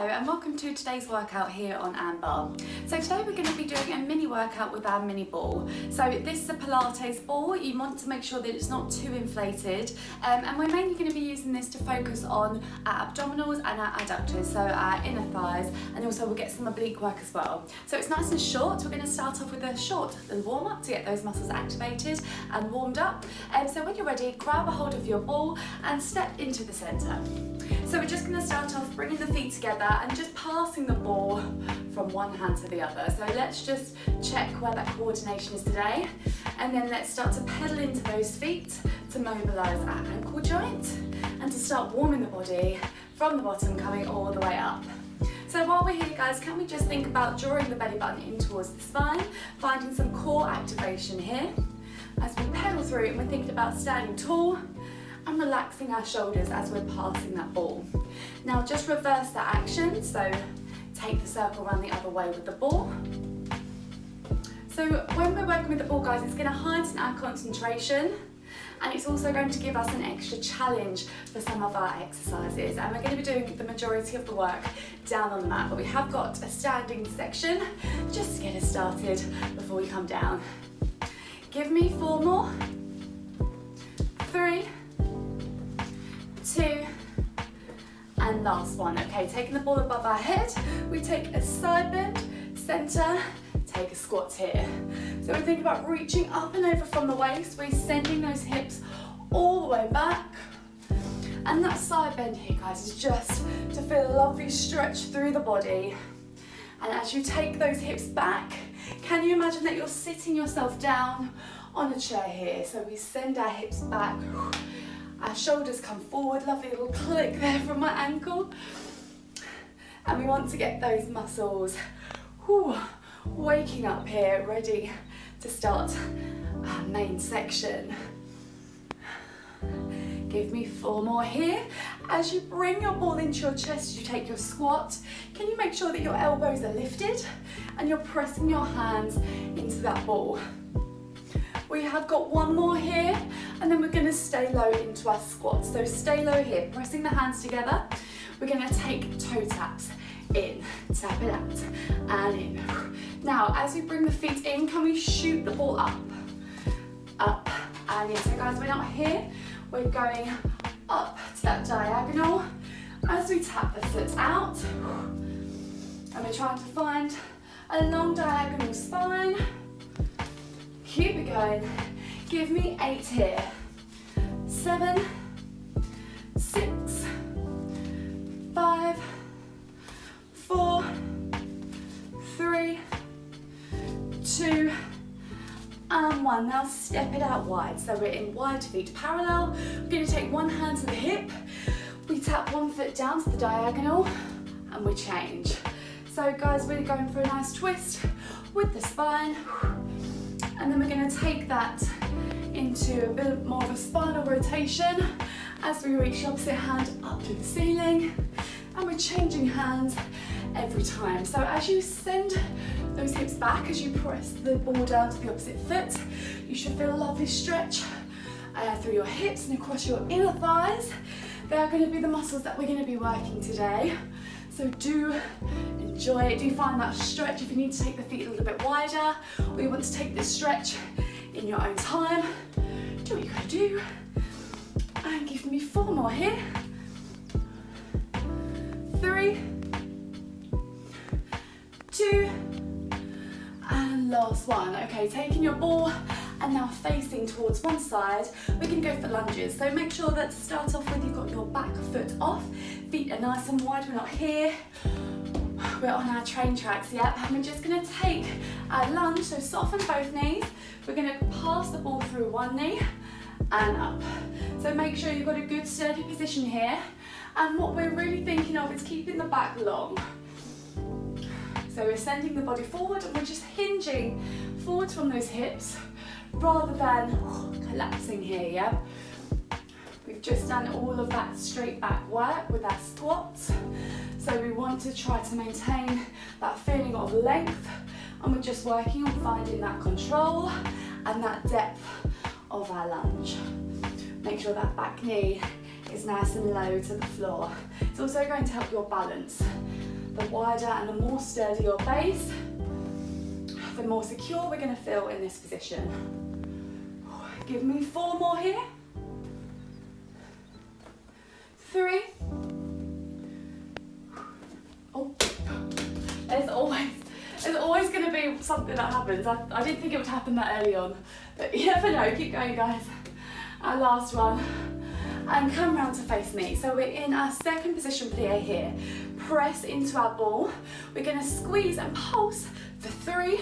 and welcome to today's workout here on Ambarre. So today we're going to be doing a mini workout with our mini ball. So this is a Pilates ball. You want to make sure that it's not too inflated, and we're mainly going to be using this to focus on our abdominals and our adductors, so our inner thighs, and also we'll get some oblique work as well. So it's nice and short. We're going to start off with a short little warm up to get those muscles activated and warmed up. So when you're ready, grab a hold of your ball and step into the centre. So we're just going to start off bringing the feet together and just passing the ball from one hand to the other. So let's just check where that coordination is today, and then let's start to pedal into those feet to mobilise our ankle joint and to start warming the body from the bottom coming all the way up. So while we're here, guys, can we just think about drawing the belly button in towards the spine, finding some core activation here as we pedal through, and we're thinking about standing tall and relaxing our shoulders as we're passing that ball. Now just reverse that action, so take the circle around the other way with the ball. So when we're working with the ball, guys, it's going to heighten our concentration, and it's also going to give us an extra challenge for some of our exercises, and we're going to be doing the majority of the work down on the mat, but we have got a standing section just to get us started before we come down. Give me 4 more, 3, 2, and last one. Okay, taking the ball above our head, we take a side bend, center, take a squat here. So we think about reaching up and over from the waist, we're sending those hips all the way back. And that side bend here, guys, is just to feel a lovely stretch through the body. And as you take those hips back, can you imagine that you're sitting yourself down on a chair here? So we send our hips back. Our shoulders come forward, lovely little click there from my ankle. And we want to get those muscles waking up here, ready to start our main section. Give me 4 more here. As you bring your ball into your chest, you take your squat. Can you make sure that your elbows are lifted and you're pressing your hands into that ball? We have got 1 more here, and then we're going to stay low into our squat. So stay low here, pressing the hands together. We're going to take toe taps in, tap it out, and in. Now, as we bring the feet in, can we shoot the ball up, up, and in. So guys, we're not here, we're going up to that diagonal as we tap the foot out, and we're trying to find a long diagonal spine. Keep it going. Give me 8 here. 7, 6, 5, 4, 3, 2, and 1. Now step it out wide. So we're in wide feet parallel. We're going to take one hand to the hip. We tap one foot down to the diagonal, and we change. So guys, we're going for a nice twist with the spine. And then we're going to take that into a bit more of a spinal rotation as we reach the opposite hand up to the ceiling, and we're changing hands every time. So as you send those hips back, as you press the ball down to the opposite foot, you should feel a lovely stretch through your hips and across your inner thighs. They are going to be the muscles that we're going to be working today. So do enjoy it, do find that stretch if you need to take the feet a little bit wider, or you want to take this stretch in your own time. Do what you gotta do. And give me 4 more here. 3, 2, and last one. Okay, taking your ball and now facing towards one side, we can go for lunges. So make sure that to start off with, you've got your back foot off, feet are nice and wide, we're not here, we're on our train tracks, yep, and we're just gonna take our lunge, so soften both knees, we're gonna pass the ball through one knee and up. So make sure you've got a good sturdy position here, and what we're really thinking of is keeping the back long. So we're sending the body forward, and we're just hinging forward from those hips, rather than collapsing here, yeah? We've just done all of that straight back work with our squats. So we want to try to maintain that feeling of length, and we're just working on finding that control and that depth of our lunge. Make sure that back knee is nice and low to the floor. It's also going to help your balance The wider and the more sturdy your base, the more secure we're going to feel in this position. Give me 4 more here. 3. Oh, there's always going to be something that happens. I didn't think it would happen that early on, but you never know. Keep going, guys. Our last one. And come round to face me. So we're in our second position plie here. Press into our ball. We're going to squeeze and pulse for 3,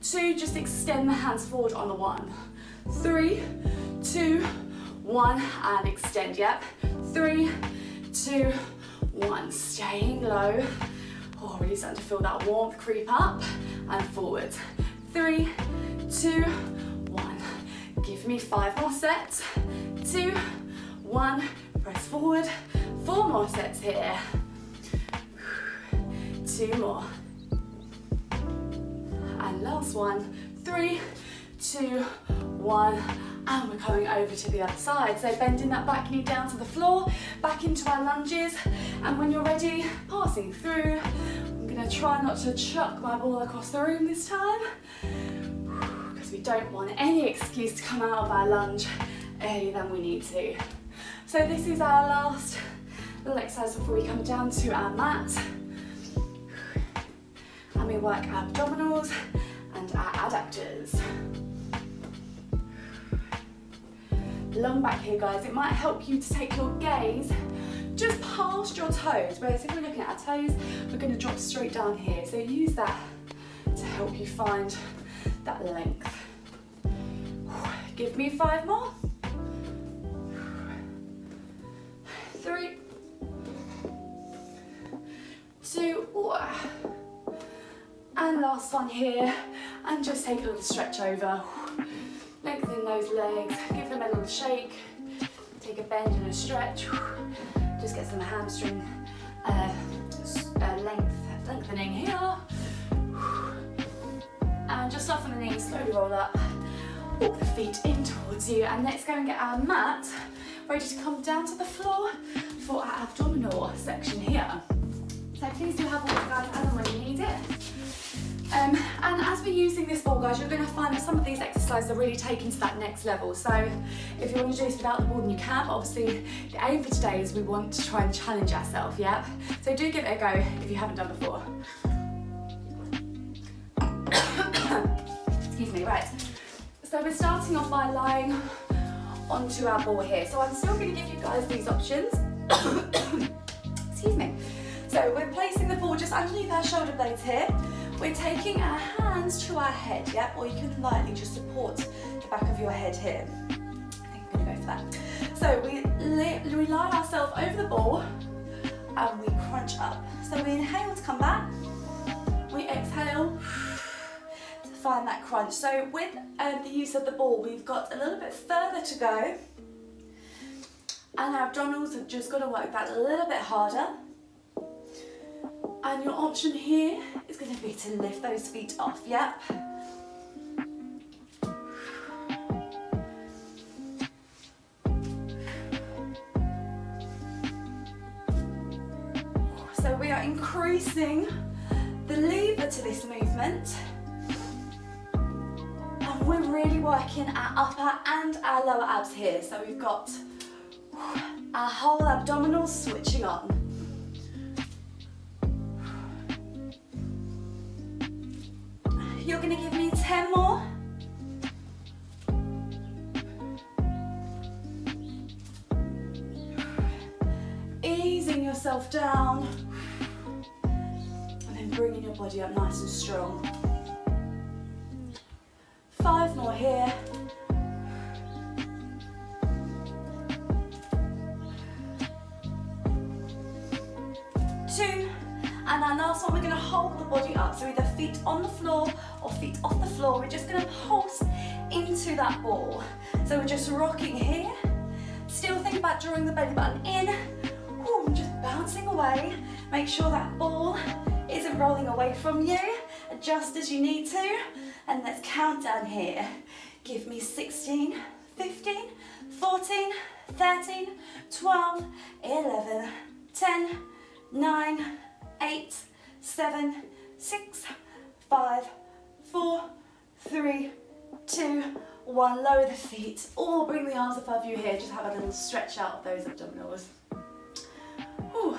2, just extend the hands forward on the 1. 3, 2, 1, and extend, yep. 3, 2, 1, staying low. Oh, really starting to feel that warmth creep up and forward. 3, 2, 1. Give me 5 more sets. 2, 1, press forward. 4 more sets here. 2 more. And last one. 3, 2, 1, and we're coming over to the other side. So bending that back knee down to the floor, back into our lunges, and when you're ready, passing through. I'm gonna try not to chuck my ball across the room this time, because we don't want any excuse to come out of our lunge earlier than we need to. So this is our last little exercise before we come down to our mat. And we work our abdominals and our adductors. Long back here, guys. It might help you to take your gaze just past your toes, whereas if we're looking at our toes, we're going to drop straight down here. So use that to help you find that length. Give me 5 more. 3, 2, 1. And last one here. And just take a little stretch over. Lengthen those legs, give them a little shake, take a bend and a stretch, just get some hamstring lengthening here, and just soften the knees, slowly roll up, walk the feet in towards you, and let's go and get our mat ready to come down to the floor for our abdominal section here. So please do have water, guys, as and when you need it. And as we're using this ball, guys, you're going to find that some of these exercises are really taken to that next level. So if you want to do this without the ball, then you can. But obviously, the aim for today is we want to try and challenge ourselves, yeah? So do give it a go if you haven't done before. Excuse me, right. So we're starting off by lying onto our ball here. So I'm still going to give you guys these options. Excuse me. So we're placing the ball just underneath our shoulder blades here. We're taking our hands to our head, yeah? Or you can lightly just support the back of your head here. I think I'm gonna go for that. So we lie ourselves over the ball and we crunch up. So we inhale to come back, we exhale to find that crunch. So with the use of the ball, we've got a little bit further to go, and our abdominals have just got to work that a little bit harder. And your option here is going to be to lift those feet off, yep. So we are increasing the lever to this movement. And we're really working our upper and our lower abs here. So we've got our whole abdominals switching on. You're going to give me 10 more. Easing yourself down. And then bringing your body up nice and strong. 5 more here. 2. And our last one, we're going to hold the body up. So either feet on the floor or feet off the floor. We're just going to pulse into that ball. So we're just rocking here. Still think about drawing the belly button in. Ooh, just bouncing away. Make sure that ball isn't rolling away from you. Adjust as you need to. And let's count down here. Give me 16, 15, 14, 13, 12, 11, 10, 9, 8, 7, 6, 5, 4, 3, 2, 1. Lower the feet or bring the arms above you here. Just have a little stretch out of those abdominals. Whew.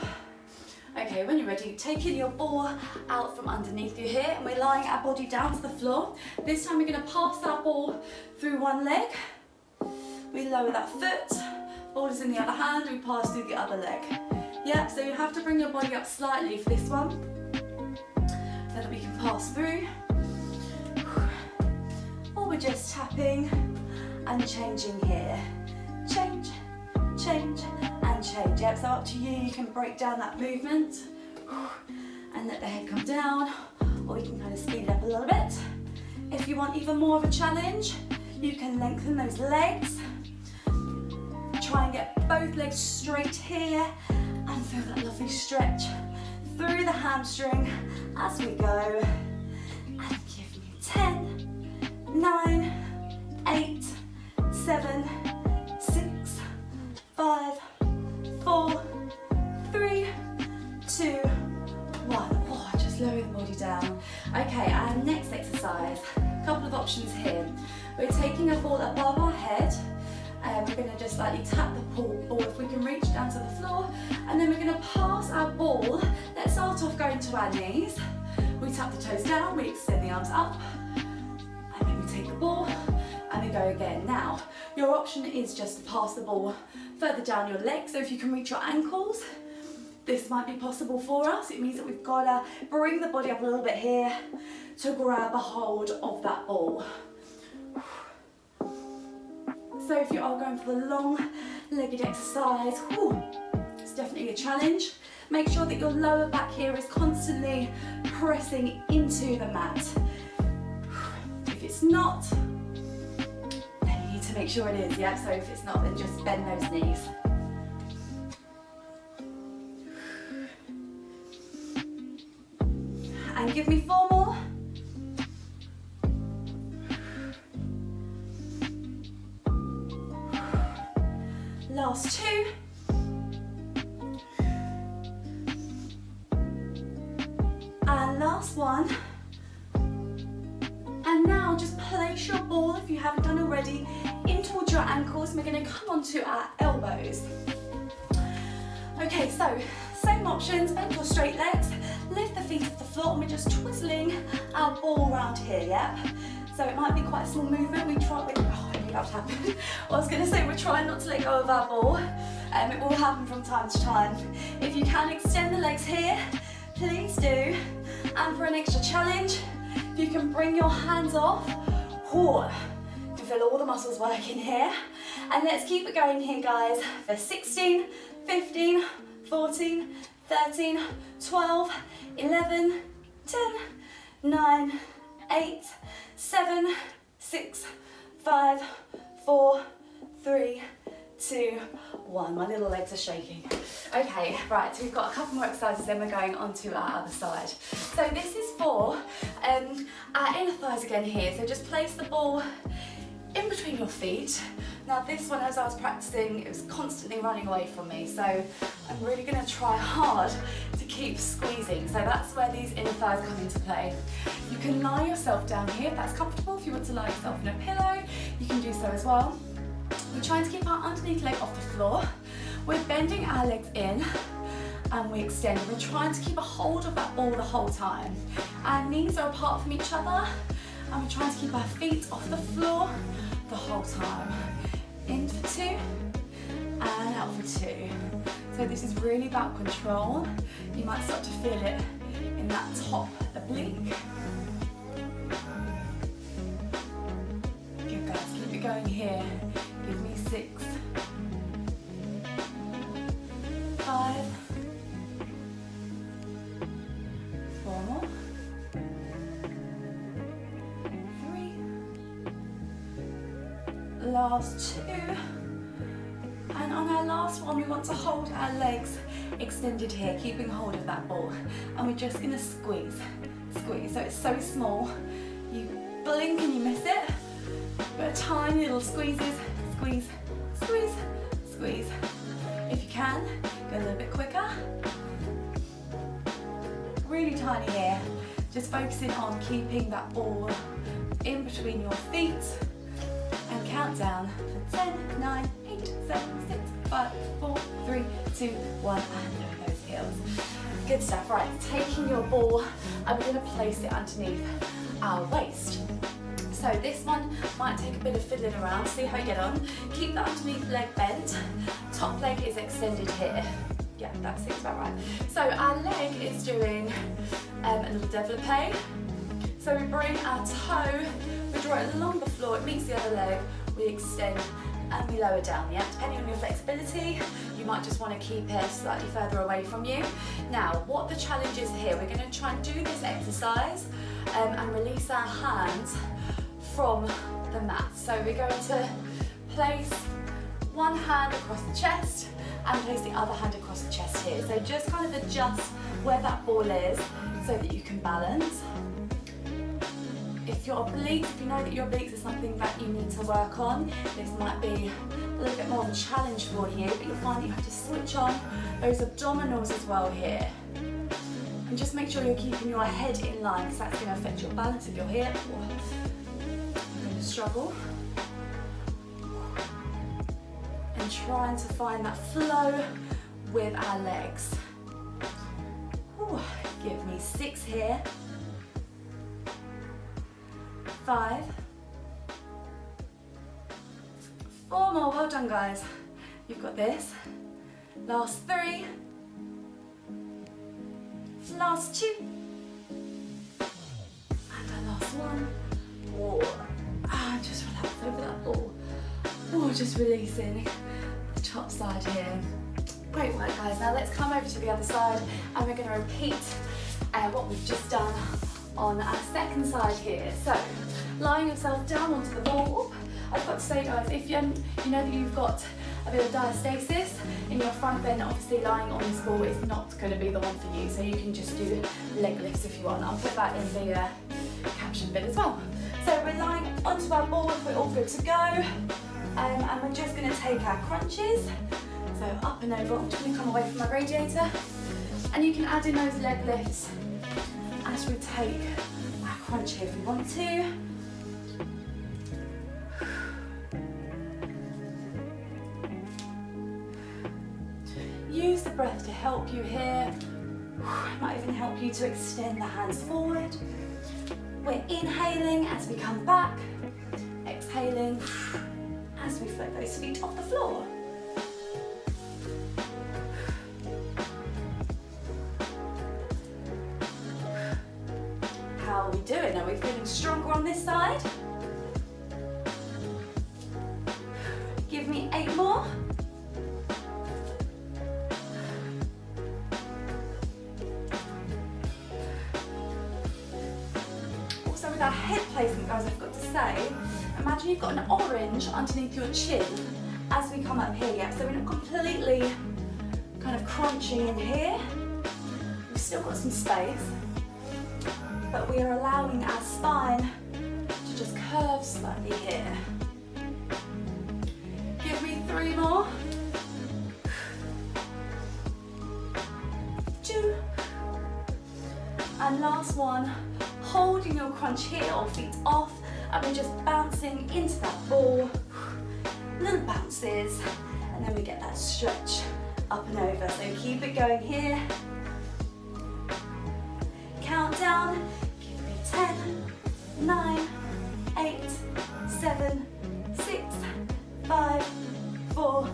Okay, when you're ready, taking your ball out from underneath you here, and we're lying our body down to the floor. This time we're going to pass that ball through one leg. We lower that foot, ball is in the other hand, we pass through the other leg. Yep, so you have to bring your body up slightly for this one, so that we can pass through. Or we're just tapping and changing here. Change, change, and change. Yep, so up to you, you can break down that movement and let the head come down, or you can kind of speed it up a little bit. If you want even more of a challenge, you can lengthen those legs. Try and get both legs straight here and feel that lovely stretch through the hamstring as we go. And give me 10, 9, 8, 7, 6, 5, 4, 3, 2, 1. Oh, just lower the body down. Okay, and next exercise, a couple of options here. We're taking a ball above our head. We're going to just slightly tap the ball if we can reach down to the floor, and then we're going to pass our ball. Let's start off going to our knees. We tap the toes down, we extend the arms up, and then we take the ball and we go again. Now, your option is just to pass the ball further down your legs, so if you can reach your ankles, this might be possible for us. It means that we've got to bring the body up a little bit here to grab a hold of that ball. So if you are going for the long-legged exercise, it's definitely a challenge. Make sure that your lower back here is constantly pressing into the mat. If it's not, then you need to make sure it is, yeah? So if it's not, then just bend those knees. And give me 4 more. Last 2. And last 1. And now just place your ball, if you haven't done already, in towards your ankles. We're going to come onto our elbows. Okay, so same options, bend your straight legs, lift the feet off the floor, and we're just twizzling our ball around here, yeah? So it might be quite a small movement. We try, that happened. I was going to say we're trying not to let go of our ball. It will happen from time to time. If you can extend the legs here, please do. And for an extra challenge, if you can bring your hands off, you can feel all the muscles working here. And let's keep it going here, guys, for 16, 15, 14, 13, 12, 11, 10, 9, 8, 7, 6, 5, 4, 3, 2, 1. My little legs are shaking. Okay, right, so we've got a couple more exercises, then we're going on to our other side. So this is for our inner thighs again here. So just place the ball in between your feet. Now this one, as I was practicing, it was constantly running away from me. So I'm really going to try hard to keep squeezing. So that's where these inner thighs come into play. You can lie yourself down here if that's comfortable. If you want to lie yourself in a pillow, you can do so as well. We're trying to keep our underneath leg off the floor. We're bending our legs in and we extend. We're trying to keep a hold of that ball the whole time. Our knees are apart from each other and we're trying to keep our feet off the floor the whole time. In for 2 and out for 2. So this is really about control. You might start to feel it in that top oblique. Good guys, keep it going here. Give me 6, 5, 4 more, 3, last 2, and on our last one we want to hold our legs extended here, keeping hold of that ball, and we're just going to squeeze, so it's so small, you blink and you miss it, but tiny little squeezes, squeeze, squeeze, squeeze. If you can, go a little bit quicker. really tiny here. Just focusing on keeping that ball in between your feet. And count down for 10, 9, 8, 7, 6, 5, 4, 3, 2, 1, and lower those heels. Good stuff. Right, taking your ball, I'm going to place it underneath our waist. So this one might take a bit of fiddling around, see how you get on. Keep that underneath leg bent. Top leg is extended here. Yeah, that seems about right. So our leg is doing a little développé. So we bring our toe, we draw it along the floor, it meets the other leg, we extend and we lower down, yeah? Depending on your flexibility, you might just want to keep it slightly further away from you. Now, what the challenge is here, we're going to try and do this exercise and release our hands from the mat. So we're going to place one hand across the chest and place the other hand across the chest here. So just kind of adjust where that ball is so that you can balance. If your obliques, if you know that your obliques is something that you need to work on, this might be a little bit more of a challenge for you, but you'll find that you have to switch on those abdominals as well here. And just make sure you're keeping your head in line, because that's going to affect your balance if you're here. You're going to struggle. And trying to find that flow with our legs. Ooh, give me 6 here. 5. 4 more, well done guys. You've got this. Last 3. Last 2. And our last 1. Oh, just relax over that ball. Oh, just releasing the top side here. Great work guys. Now let's come over to the other side and we're going to repeat what we've just done on our second side here. So, lying yourself down onto the ball. I've got to say guys, if you know that you've got a bit of diastasis in your front, then obviously lying on this ball is not going to be the one for you. So you can just do leg lifts if you want. I'll put that in the caption bit as well. So we're lying onto our ball if we're all good to go. And we're just going to take our crunches. So up and over, I'm just going to come away from my radiator. And you can add in those leg lifts as we take our crunch here if we want to. Use the breath to help you here. It might even help you to extend the hands forward. We're inhaling as we come back, exhaling as we float those feet off the floor. How are we doing? Are we feeling stronger on this side? Give me 8 more. Also with our head placement, guys, I've got to say, imagine you've got an orange underneath your chin as we come up here, yeah? So we're not completely kind of crunching in here. We've still got some space, but we are allowing our spine to just curve slightly here. Give me 3 more. 2. And last one, holding your crunch here or feet off, and we're just bouncing into that ball. Little bounces, and then we get that stretch up and over. So keep it going here. Countdown, give me 10, 9, 8, 7, 6, 5, 4,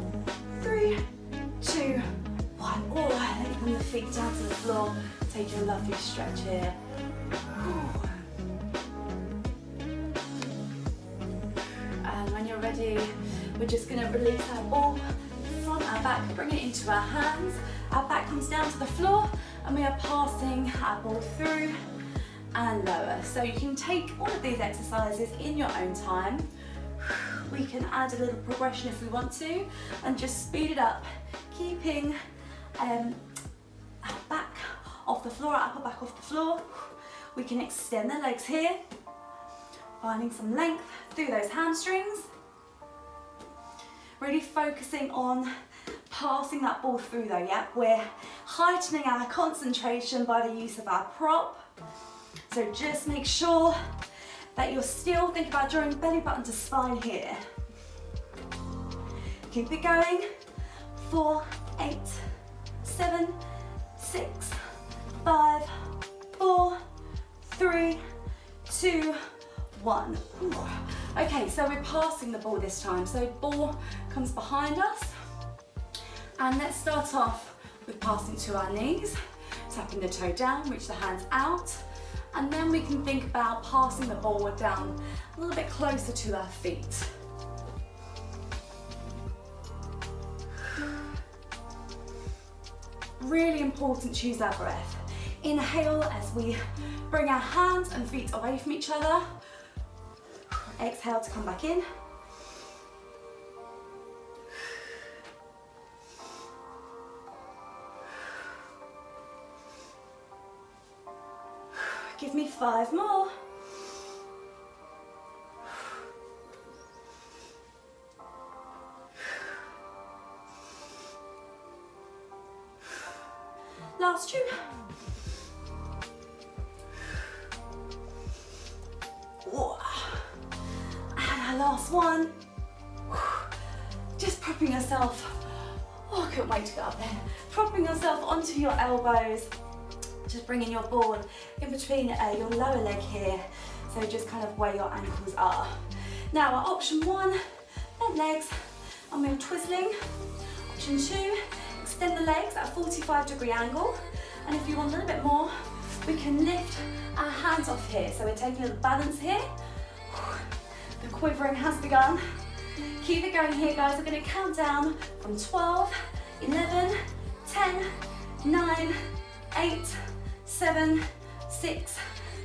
3, 2, 1. Oh, let me bring the feet down to the floor. Take your lovely stretch here. And when you're ready, we're just going to release our ball from our back, bring it into our hands. Our back comes down to the floor and we are passing our ball through and lower. So you can take all of these exercises in your own time. We can add a little progression if we want to and just speed it up, keeping our back off the floor, our upper back off the floor. We can extend the legs here, finding some length through those hamstrings. Really focusing on passing that ball through though, yeah? We're heightening our concentration by the use of our prop. So just make sure that you're still thinking about drawing belly button to spine here. Keep it going. 4, 8, 7, 6, 5, 4, 3, 2, 1. Ooh. Okay, so we're passing the ball this time. So ball comes behind us. And let's start off with passing to our knees, tapping the toe down, reach the hands out. And then we can think about passing the ball down a little bit closer to our feet. Really important to use our breath. Inhale as we bring our hands and feet away from each other. Exhale to come back in. Give me 5 more. Last 2. And our last one. Just propping yourself, oh, I couldn't wait to get up there. Propping yourself onto your elbows. Just bringing your ball in between your lower leg here. So just kind of where your ankles are. Now our option 1, bent legs, and we're twizzling. Option 2, extend the legs at a 45-degree angle. And if you want a little bit more, we can lift our hands off here. So we're taking a little balance here. The quivering has begun. Keep it going here, guys. We're going to count down from 12, 11, 10, 9, 8, 7, 6,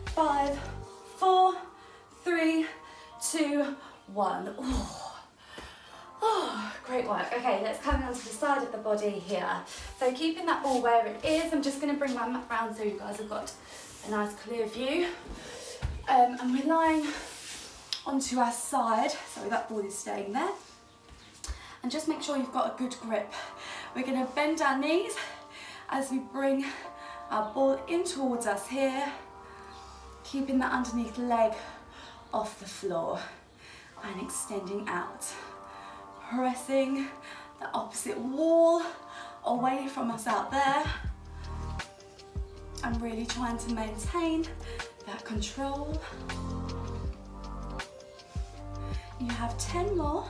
5, 4, 3, 2, 1. Oh, great work. Okay, let's come down to the side of the body here. So keeping that ball where it is, I'm just going to bring my mat round so you guys have got a nice clear view. And we're lying onto our side, so that ball is staying there. And just make sure you've got a good grip. We're going to bend our knees as we bring our ball in towards us here, keeping that underneath leg off the floor and extending out. Pressing the opposite wall away from us out there. I'm really trying to maintain that control. You have 10 more,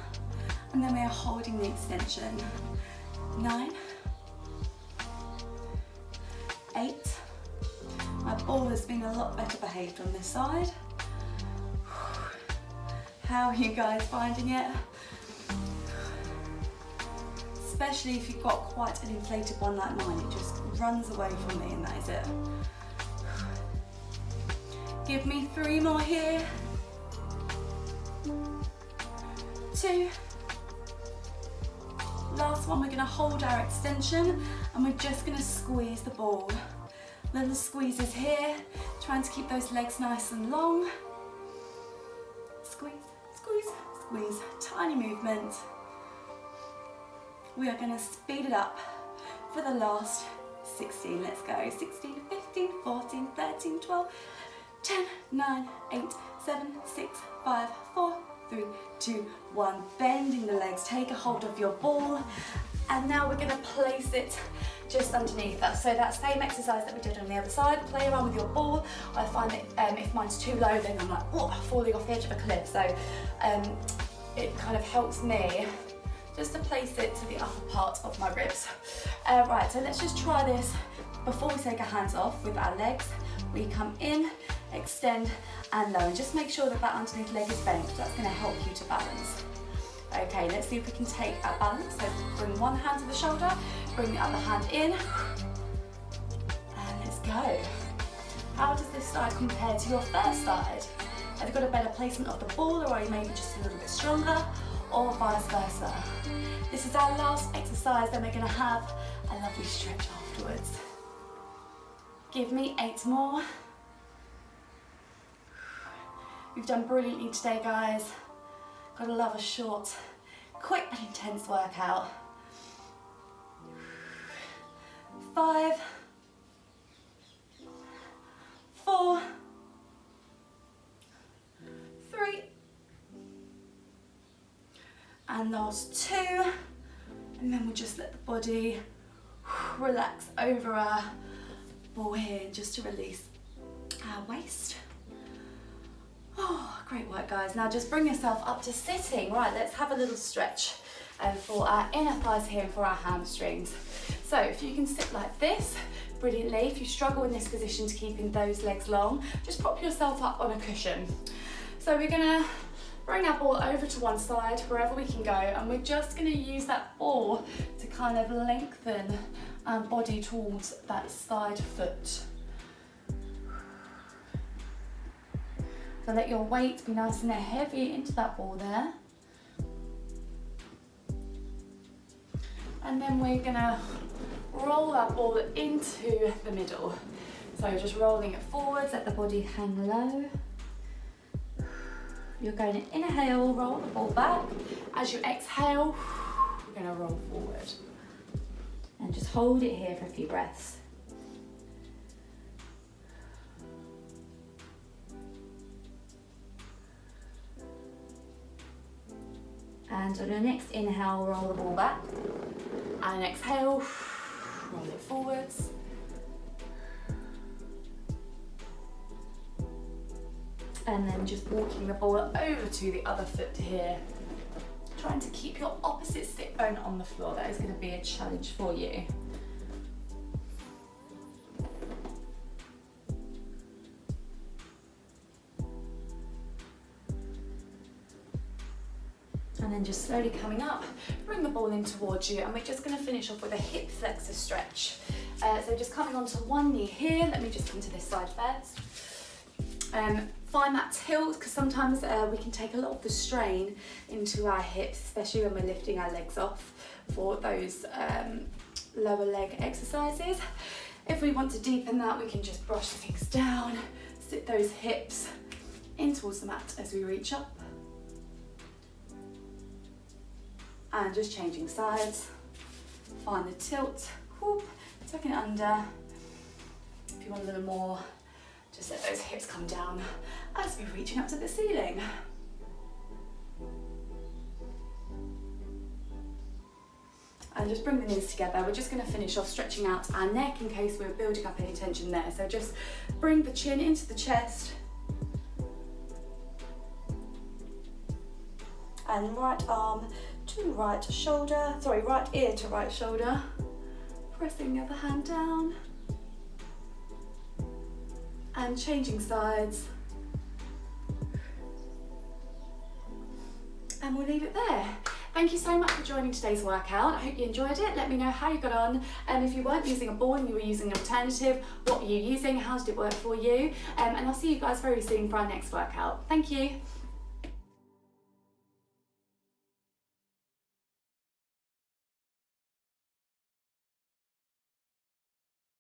and then we are holding the extension. 9, 8. My ball has been a lot better behaved on this side. How are you guys finding it? Especially if you've got quite an inflated one like mine, it just runs away from me, and that is it. Give me 3 more here. 2. Last one, we're going to hold our extension and we're just going to squeeze the ball. Little squeezes here, trying to keep those legs nice and long. Squeeze, squeeze, squeeze, tiny movement. We are going to speed it up for the last 16. Let's go. 16, 15, 14, 13, 12, 10, 9, 8, 7, 6, 5, 4, 3, 2, 1. Bending the legs, take a hold of your ball. And now we're going to place it just underneath us. So that same exercise that we did on the other side, play around with your ball. I find that if mine's too low, then I'm like, oh, falling off the edge of a cliff. So it kind of helps me just to place it to the upper part of my ribs. Right, so let's just try this before we take our hands off with our legs. We come in, extend and low. And just make sure that that underneath leg is bent, because that's going to help you to balance. Okay, let's see if we can take our balance. So bring one hand to the shoulder, bring the other hand in, and let's go. How does this side compare to your first side? Have you got a better placement of the ball, or are you maybe just a little bit stronger, or vice versa? This is our last exercise, then we're going to have a lovely stretch afterwards. Give me 8 more. We've done brilliantly today, guys. Gotta love a short, quick but intense workout. 5, 4, 3, and last 2, and then we'll just let the body relax over our ball here just to release our waist. Oh, great work guys. Now just bring yourself up to sitting. Right, let's have a little stretch for our inner thighs here and for our hamstrings. So if you can sit like this, brilliantly. If you struggle in this position to keeping those legs long, just prop yourself up on a cushion. So we're gonna bring our ball over to one side, wherever we can go, and we're just gonna use that ball to kind of lengthen our body towards that side foot. So let your weight be nice and heavy into that ball there. And then we're gonna roll our ball into the middle. So just rolling it forwards, let the body hang low. You're going to inhale, roll the ball back. As you exhale, you're gonna roll forward. And just hold it here for a few breaths. And on your next inhale, roll the ball back. And exhale, roll it forwards. And then just walking the ball over to the other foot here. Trying to keep your opposite sit bone on the floor. That is going to be a challenge for you. And then just slowly coming up, bring the ball in towards you, and we're just going to finish off with a hip flexor stretch. So just coming onto one knee here, let me just come to this side first. Find that tilt, because sometimes we can take a lot of the strain into our hips, especially when we're lifting our legs off for those lower leg exercises. If we want to deepen that, we can just brush things down, sit those hips in towards the mat as we reach up. And just changing sides. Find the tilt, whoop, tucking it under. If you want a little more, just let those hips come down as we're reaching up to the ceiling. And just bring the knees together. We're just going to finish off stretching out our neck in case we're building up any tension there. So just bring the chin into the chest. And right arm to right shoulder, sorry, right ear to right shoulder. Pressing the other hand down. And changing sides. And we'll leave it there. Thank you so much for joining today's workout. I hope you enjoyed it. Let me know how you got on. And if you weren't using a ball and you were using an alternative, what were you using? How did it work for you? And I'll see you guys very soon for our next workout. Thank you.